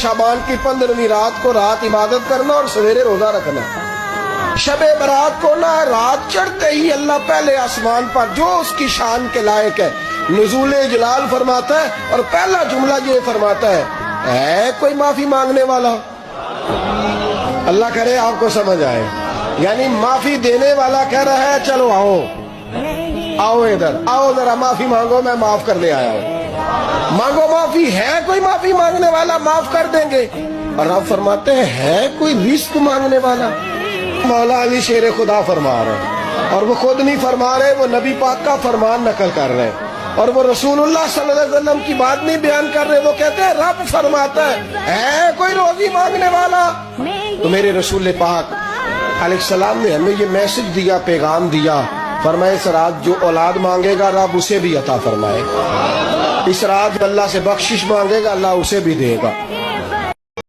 شعبان کی 15ویں رات کو رات عبادت کرنا اور سویرے روزہ رکھنا. شب برات کو نہ رات چڑھتے ہی اللہ پہلے آسمان پر جو اس کی شان کے لائق ہے نزول جلال فرماتا ہے اور پہلا جملہ یہ فرماتا ہے کوئی معافی مانگنے والا؟ اللہ کرے آپ کو سمجھ آئے. یعنی معافی دینے والا کہہ رہا ہے چلو آؤ ادھر آؤ ذرا معافی مانگو میں معاف کرنے آیا ہوں. مانگو معافی. ہے کوئی معافی مانگنے والا؟ معاف کر دیں گے. اور آپ فرماتے ہیں ہے کوئی رزق مانگنے والا؟ مولا علی شیر خدا فرما رہے ہیں اور وہ خود نہیں فرما رہے, وہ نبی پاک کا فرمان نقل کر رہے ہیں اور وہ رسول اللہ صلی اللہ علیہ وسلم کی بات نہیں بیان کر رہے. وہ کہتے ہیں رب فرماتا ہے کوئی روزی مانگنے والا؟ تو میرے رسول پاک علیہ السلام نے ہمیں یہ میسج دیا, پیغام دیا, فرمائے اس رات جو اولاد مانگے گا رب اسے بھی عطا فرمائے. اس رات اللہ سے بخشش مانگے گا اللہ اسے بھی دے گا.